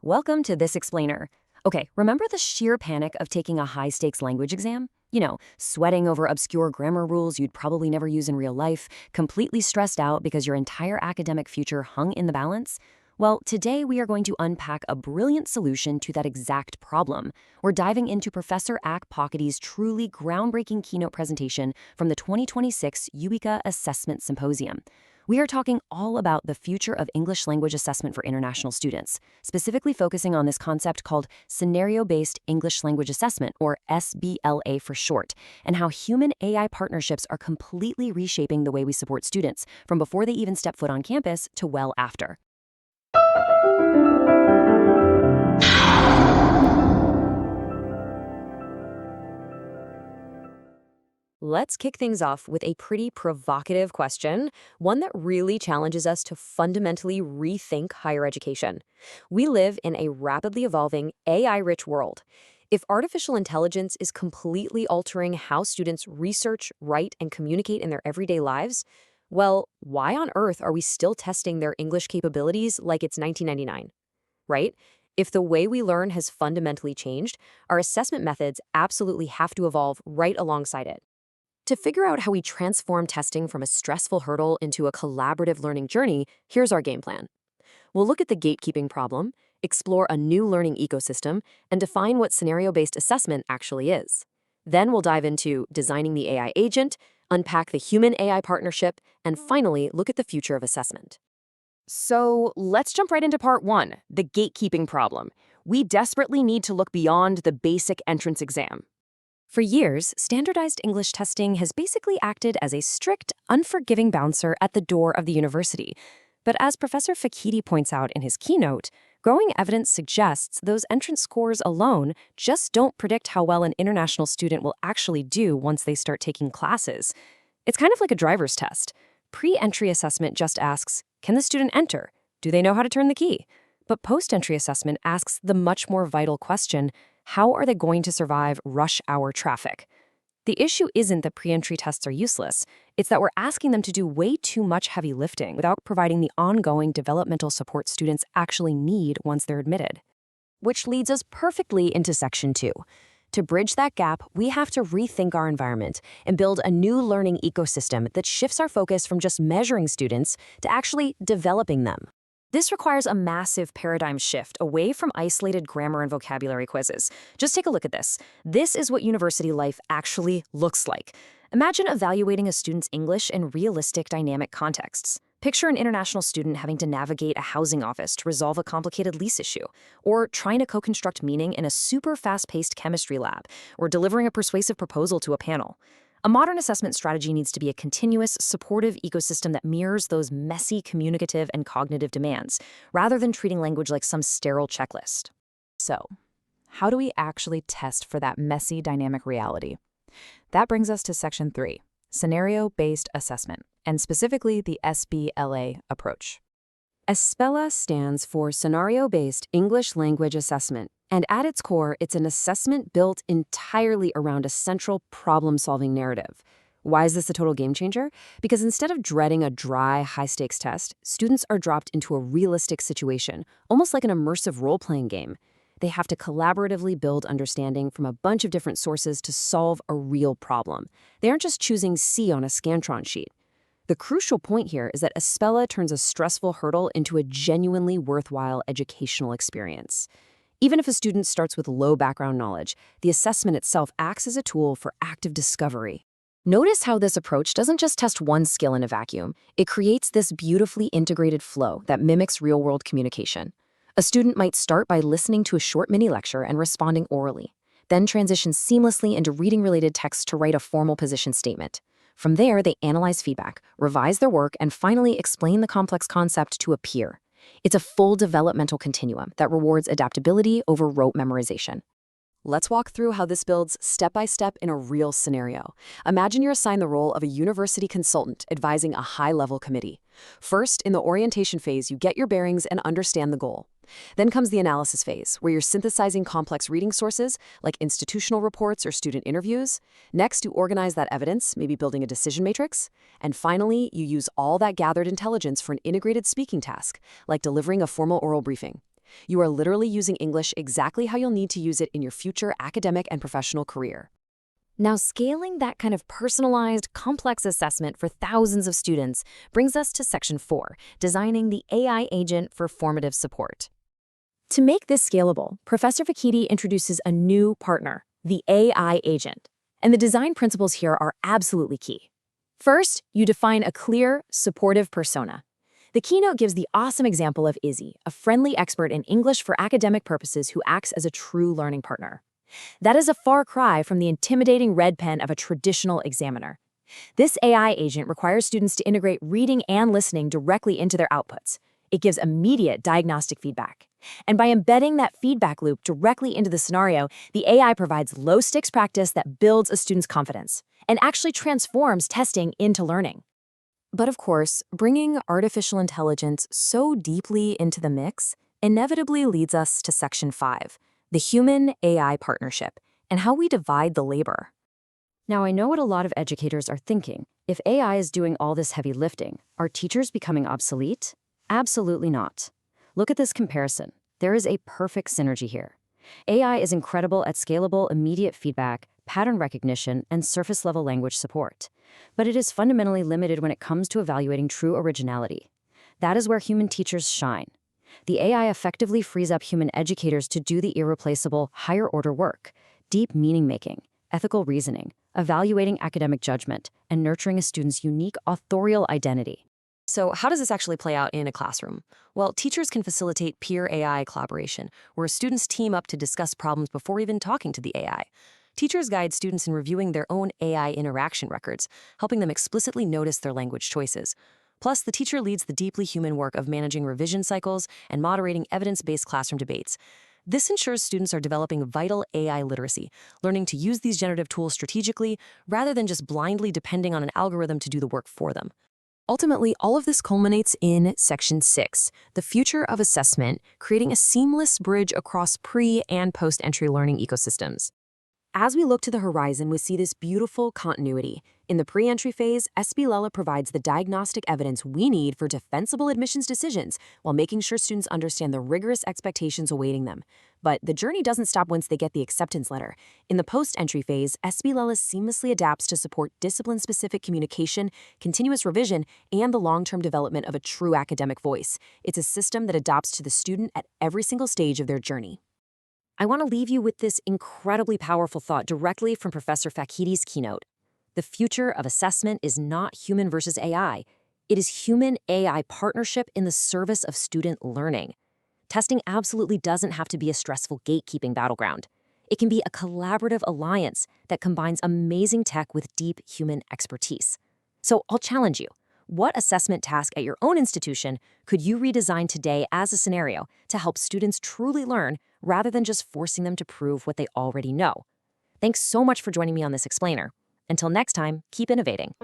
Welcome to This Explainer. Okay, remember the sheer panic of taking a high-stakes language exam? Sweating over obscure grammar rules you'd probably never use in real life, completely stressed out because your entire academic future hung in the balance? Well, today we are going to unpack a brilliant solution to that exact problem. We're diving into Professor Phakiti's truly groundbreaking keynote presentation from the 2026 UECA Assessment Symposium. We are talking all about the future of English language assessment for international students, specifically focusing on this concept called scenario-based English language assessment, or SBLA for short, and how human-AI partnerships are completely reshaping the way we support students, from before they even step foot on campus to well after. Let's kick things off with a pretty provocative question, one that really challenges us to fundamentally rethink higher education. We live in a rapidly evolving, AI-rich world. If artificial intelligence is completely altering how students research, write, and communicate in their everyday lives, well, why on earth are we still testing their English capabilities like it's 1999? Right? If the way we learn has fundamentally changed, our assessment methods absolutely have to evolve right alongside it. To figure out how we transform testing from a stressful hurdle into a collaborative learning journey, here's our game plan. We'll look at the gatekeeping problem, explore a new learning ecosystem, and define what scenario-based assessment actually is. Then we'll dive into designing the AI agent, unpack the human-AI partnership, and finally look at the future of assessment. So let's jump right into part one, the gatekeeping problem. We desperately need to look beyond the basic entrance exam. For years, standardized English testing has basically acted as a strict, unforgiving bouncer at the door of the university. But as Professor Phakiti points out in his keynote, growing evidence suggests those entrance scores alone just don't predict how well an international student will actually do once they start taking classes. It's kind of like a driver's test. Pre-entry assessment just asks, can the student enter? Do they know how to turn the key? But post-entry assessment asks the much more vital question, how are they going to survive rush hour traffic? The issue isn't that pre-entry tests are useless. It's that we're asking them to do way too much heavy lifting without providing the ongoing developmental support students actually need once they're admitted. Which leads us perfectly into Section 2. To bridge that gap, we have to rethink our environment and build a new learning ecosystem that shifts our focus from just measuring students to actually developing them. This requires a massive paradigm shift away from isolated grammar and vocabulary quizzes. Just take a look at this. This is what university life actually looks like. Imagine evaluating a student's English in realistic, dynamic contexts. Picture an international student having to navigate a housing office to resolve a complicated lease issue, or trying to co-construct meaning in a super fast-paced chemistry lab, or delivering a persuasive proposal to a panel. A modern assessment strategy needs to be a continuous, supportive ecosystem that mirrors those messy communicative and cognitive demands, rather than treating language like some sterile checklist. So, how do we actually test for that messy, dynamic reality? That brings us to Section 3, Scenario-Based Assessment, and specifically the SBLA approach. SBLA stands for Scenario-Based English Language Assessment, and at its core, it's an assessment built entirely around a central problem-solving narrative. Why is this a total game changer? Because instead of dreading a dry, high-stakes test, students are dropped into a realistic situation, almost like an immersive role-playing game. They have to collaboratively build understanding from a bunch of different sources to solve a real problem. They aren't just choosing C on a Scantron sheet. The crucial point here is that SBLA turns a stressful hurdle into a genuinely worthwhile educational experience. Even if a student starts with low background knowledge, the assessment itself acts as a tool for active discovery. Notice how this approach doesn't just test one skill in a vacuum. It creates this beautifully integrated flow that mimics real-world communication. A student might start by listening to a short mini-lecture and responding orally, then transition seamlessly into reading-related text to write a formal position statement. From there, they analyze feedback, revise their work, and finally explain the complex concept to a peer. It's a full developmental continuum that rewards adaptability over rote memorization. Let's walk through how this builds step by step in a real scenario. Imagine you're assigned the role of a university consultant advising a high-level committee. First, in the orientation phase, you get your bearings and understand the goal. Then comes the analysis phase, where you're synthesizing complex reading sources like institutional reports or student interviews. Next, you organize that evidence, maybe building a decision matrix. And finally, you use all that gathered intelligence for an integrated speaking task, like delivering a formal oral briefing. You are literally using English exactly how you'll need to use it in your future academic and professional career. Now, scaling that kind of personalized, complex assessment for thousands of students brings us to Section 4, designing the AI agent for formative support. To make this scalable, Professor Phakiti introduces a new partner, the AI agent. And the design principles here are absolutely key. First, you define a clear, supportive persona. The Keynote gives the awesome example of Izzy, a friendly expert in English for academic purposes who acts as a true learning partner. That is a far cry from the intimidating red pen of a traditional examiner. This AI agent requires students to integrate reading and listening directly into their outputs. It gives immediate diagnostic feedback. And by embedding that feedback loop directly into the scenario, the AI provides low-stakes practice that builds a student's confidence and actually transforms testing into learning. But of course, bringing artificial intelligence so deeply into the mix inevitably leads us to Section 5, the human-AI partnership, and how we divide the labor. Now, I know what a lot of educators are thinking. If AI is doing all this heavy lifting, are teachers becoming obsolete? Absolutely not. Look at this comparison. There is a perfect synergy here. AI is incredible at scalable, immediate feedback, pattern recognition, and surface-level language support. But it is fundamentally limited when it comes to evaluating true originality. That is where human teachers shine. The AI effectively frees up human educators to do the irreplaceable, higher-order work, deep meaning-making, ethical reasoning, evaluating academic judgment, and nurturing a student's unique authorial identity. So how does this actually play out in a classroom? Well, teachers can facilitate peer AI collaboration, where students team up to discuss problems before even talking to the AI. Teachers guide students in reviewing their own AI interaction records, helping them explicitly notice their language choices. Plus, the teacher leads the deeply human work of managing revision cycles and moderating evidence-based classroom debates. This ensures students are developing vital AI literacy, learning to use these generative tools strategically rather than just blindly depending on an algorithm to do the work for them. Ultimately, all of this culminates in Section 6, the future of assessment, creating a seamless bridge across pre- and post-entry learning ecosystems. As we look to the horizon, we see this beautiful continuity. In the pre-entry phase, SB provides the diagnostic evidence we need for defensible admissions decisions while making sure students understand the rigorous expectations awaiting them. But the journey doesn't stop once they get the acceptance letter. In the post-entry phase, SB seamlessly adapts to support discipline-specific communication, continuous revision, and the long-term development of a true academic voice. It's a system that adapts to the student at every single stage of their journey. I want to leave you with this incredibly powerful thought directly from Professor Phakiti's keynote. The future of assessment is not human versus AI. It is human-AI partnership in the service of student learning. Testing absolutely doesn't have to be a stressful gatekeeping battleground. It can be a collaborative alliance that combines amazing tech with deep human expertise. So I'll challenge you. What assessment task at your own institution could you redesign today as a scenario to help students truly learn rather than just forcing them to prove what they already know? Thanks so much for joining me on this explainer. Until next time, keep innovating.